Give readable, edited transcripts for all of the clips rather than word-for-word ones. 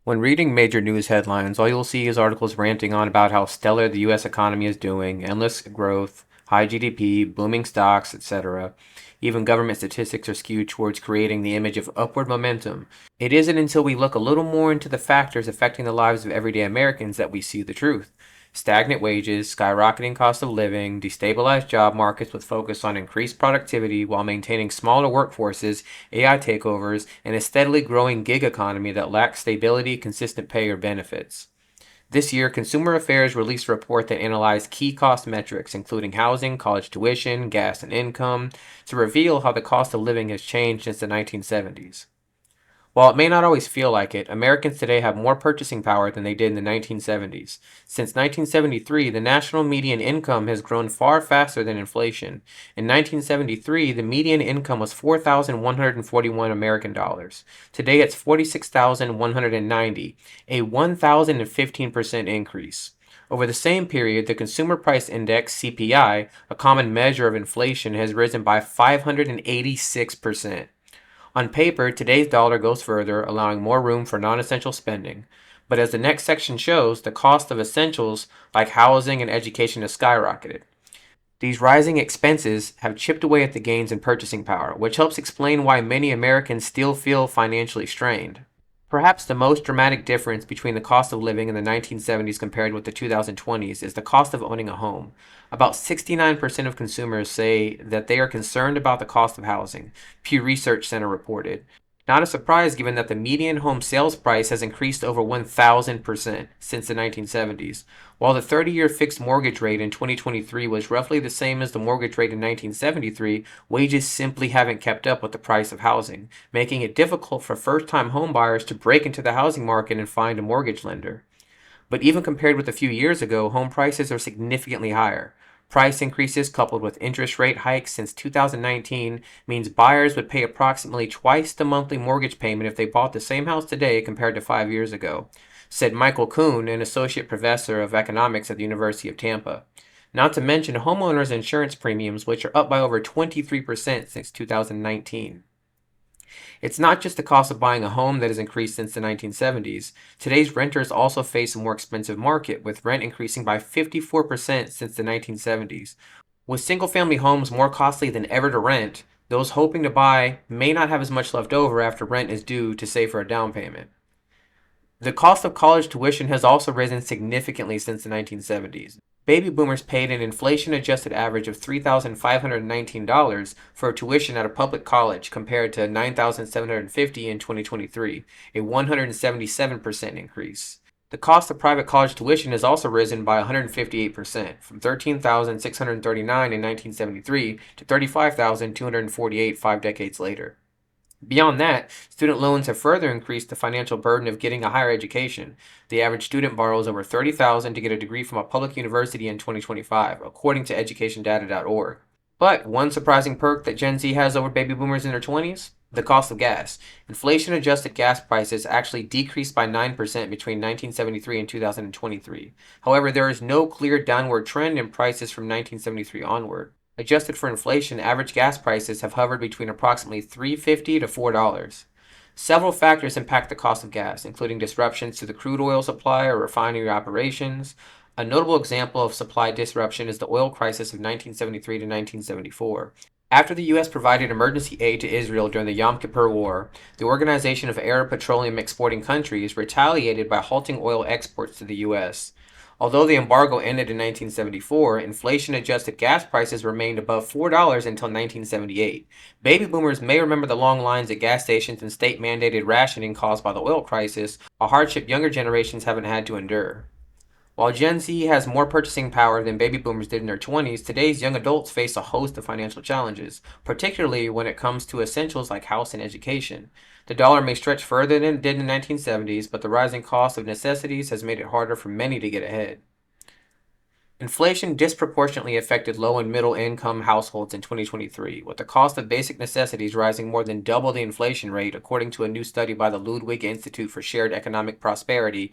When reading major news headlines, all you'll see is articles ranting on about how stellar the US economy is doing, endless growth, high GDP, booming stocks, etc. Even government statistics are skewed towards creating the image of upward momentum. It isn't until we look a little more into the factors affecting the lives of everyday Americans that we see the truth. Stagnant wages, skyrocketing cost of living, destabilized job markets with focus on increased productivity while maintaining smaller workforces, AI takeovers, and a steadily growing gig economy that lacks stability, consistent pay, or benefits. This year, Consumer Affairs released a report that analyzed key cost metrics, including housing, college tuition, gas, and income, to reveal how the cost of living has changed since the 1970s. While it may not always feel like it, Americans today have more purchasing power than they did in the 1970s. Since 1973, the national median income has grown far faster than inflation. In 1973, the median income was 4,141 American dollars. Today it's 46,190, a 1,015% increase. Over the same period, the Consumer Price Index, CPI, a common measure of inflation, has risen by 586%. On paper, today's dollar goes further, allowing more room for non-essential spending. But as the next section shows, the cost of essentials like housing and education has skyrocketed. These rising expenses have chipped away at the gains in purchasing power, which helps explain why many Americans still feel financially strained. Perhaps the most dramatic difference between the cost of living in the 1970s compared with the 2020s is the cost of owning a home. About 69% of consumers say that they are concerned about the cost of housing, Pew Research Center reported. Not a surprise given that the median home sales price has increased over 1,000% since the 1970s. While the 30-year fixed mortgage rate in 2023 was roughly the same as the mortgage rate in 1973, wages simply haven't kept up with the price of housing, making it difficult for first-time homebuyers to break into the housing market and find a mortgage lender. But even compared with a few years ago, home prices are significantly higher. Price increases coupled with interest rate hikes since 2019 means buyers would pay approximately twice the monthly mortgage payment if they bought the same house today compared to 5 years ago, said Michael Kuhn, an associate professor of economics at the University of Tampa. Not to mention homeowners insurance premiums, which are up by over 23% since 2019. It's not just the cost of buying a home that has increased since the 1970s. Today's renters also face a more expensive market, with rent increasing by 54% since the 1970s. With single family homes more costly than ever to rent, those hoping to buy may not have as much left over after rent is due to save for a down payment. The cost of college tuition has also risen significantly since the 1970s. Baby boomers paid an inflation adjusted average of $3,519 for tuition at a public college compared to $9,750 in 2023, a 177% increase. The cost of private college tuition has also risen by 158%, from $13,639 in 1973 to $35,248 5 decades later. Beyond that, student loans have further increased the financial burden of getting a higher education. The average student borrows over $30,000 to get a degree from a public university in 2025, according to educationdata.org. But one surprising perk that Gen Z has over baby boomers in their 20s? The cost of gas. Inflation adjusted gas prices actually decreased by 9% between 1973 and 2023. However, there is no clear downward trend in prices from 1973 onward. Adjusted for inflation, average gas prices have hovered between approximately $3.50 to $4. Several factors impact the cost of gas, including disruptions to the crude oil supply or refinery operations. A notable example of supply disruption is the oil crisis of 1973 to 1974. After the U.S. provided emergency aid to Israel during the Yom Kippur War, the Organization of Arab Petroleum Exporting Countries retaliated by halting oil exports to the U.S. Although the embargo ended in 1974, inflation-adjusted gas prices remained above $4 until 1978. Baby boomers may remember the long lines at gas stations and state-mandated rationing caused by the oil crisis, a hardship younger generations haven't had to endure. While Gen Z has more purchasing power than baby boomers did in their 20s, today's young adults face a host of financial challenges, particularly when it comes to essentials like house and education. The dollar may stretch further than it did in the 1970s, but the rising cost of necessities has made it harder for many to get ahead. Inflation disproportionately affected low and middle income households in 2023, with the cost of basic necessities rising more than double the inflation rate, according to a new study by the Ludwig Institute for Shared Economic Prosperity.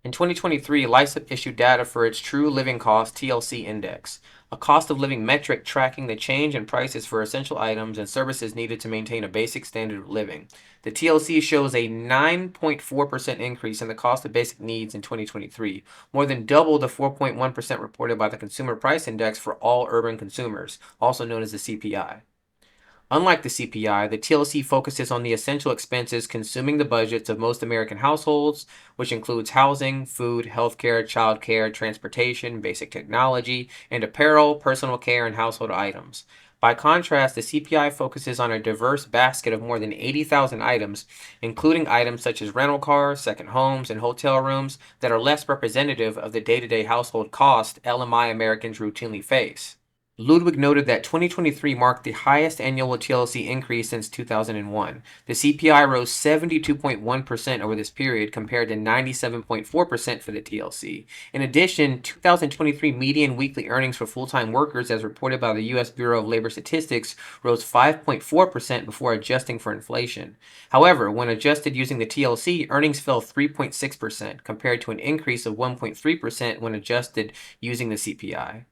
In 2023, LISEP issued data for its True Living Cost (TLC) index, a cost of living metric tracking the change in prices for essential items and services needed to maintain a basic standard of living. The TLC shows a 9.4% increase in the cost of basic needs in 2023, more than double the 4.1% reported by the Consumer Price Index for all urban consumers, also known as the CPI. Unlike the CPI, the TLC focuses on the essential expenses consuming the budgets of most American households, which includes housing, food, healthcare, childcare, transportation, basic technology, and apparel, personal care, and household items. By contrast, the CPI focuses on a diverse basket of more than 80,000 items, including items such as rental cars, second homes, and hotel rooms that are less representative of the day-to-day household cost LMI Americans routinely face. Ludwig noted that 2023 marked the highest annual TLC increase since 2001. The CPI rose 72.1% over this period compared to 97.4% for the TLC. In addition, 2023 median weekly earnings for full-time workers, as reported by the U.S. Bureau of Labor Statistics, rose 5.4% before adjusting for inflation. However, when adjusted using the TLC, earnings fell 3.6% compared to an increase of 1.3% when adjusted using the CPI.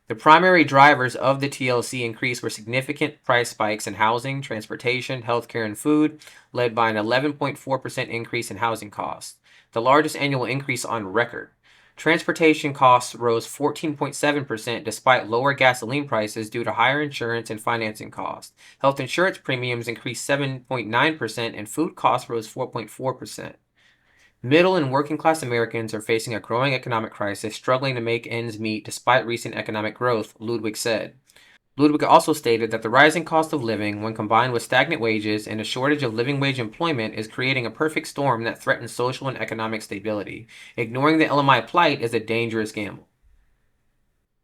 The primary drivers of the TLC increase were significant price spikes in housing, transportation, healthcare, and food, led by an 11.4% increase in housing costs, the largest annual increase on record. Transportation costs rose 14.7% despite lower gasoline prices due to higher insurance and financing costs. Health insurance premiums increased 7.9% and food costs rose 4.4%. Middle and working class Americans are facing a growing economic crisis, struggling to make ends meet despite recent economic growth, Ludwig said. Ludwig also stated that the rising cost of living, when combined with stagnant wages and a shortage of living wage employment, is creating a perfect storm that threatens social and economic stability. Ignoring the LMI plight is a dangerous gamble.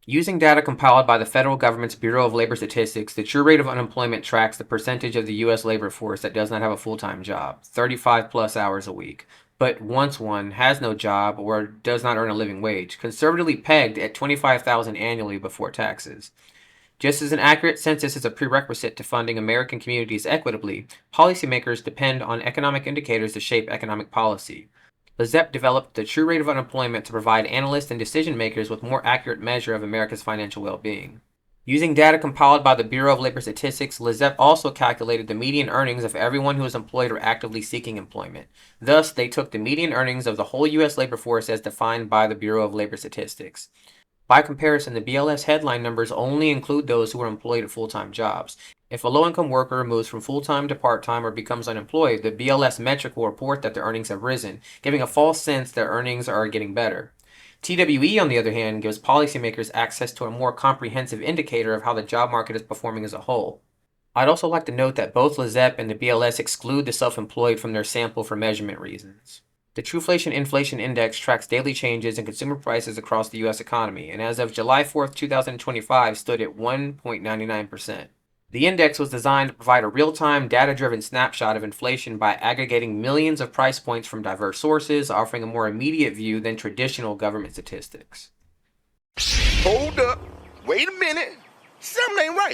Using data compiled by the federal government's Bureau of Labor Statistics, the true rate of unemployment tracks the percentage of the U.S. labor force that does not have a full-time job, 35 plus hours a week, but once one has no job or does not earn a living wage, conservatively pegged at 25,000 annually before taxes. Just as an accurate census is a prerequisite to funding American communities equitably, policymakers depend on economic indicators to shape economic policy. LISEP developed the true rate of unemployment to provide analysts and decision makers with more accurate measure of America's financial well-being. Using data compiled by the Bureau of Labor Statistics, LISEP also calculated the median earnings of everyone who is employed or actively seeking employment. Thus, they took the median earnings of the whole U.S. labor force as defined by the Bureau of Labor Statistics. By comparison, the BLS headline numbers only include those who are employed at full-time jobs. If a low-income worker moves from full-time to part-time or becomes unemployed, the BLS metric will report that their earnings have risen, giving a false sense that earnings are getting better. TWE, on the other hand, gives policymakers access to a more comprehensive indicator of how the job market is performing as a whole. I'd also like to note that both LISEP and the BLS exclude the self-employed from their sample for measurement reasons. The Truflation Inflation Index tracks daily changes in consumer prices across the U.S. economy, and as of July 4, 2025, stood at 1.99%. The index was designed to provide a real-time, data-driven snapshot of inflation by aggregating millions of price points from diverse sources, offering a more immediate view than traditional government statistics. Hold up. Wait a minute. Something ain't right.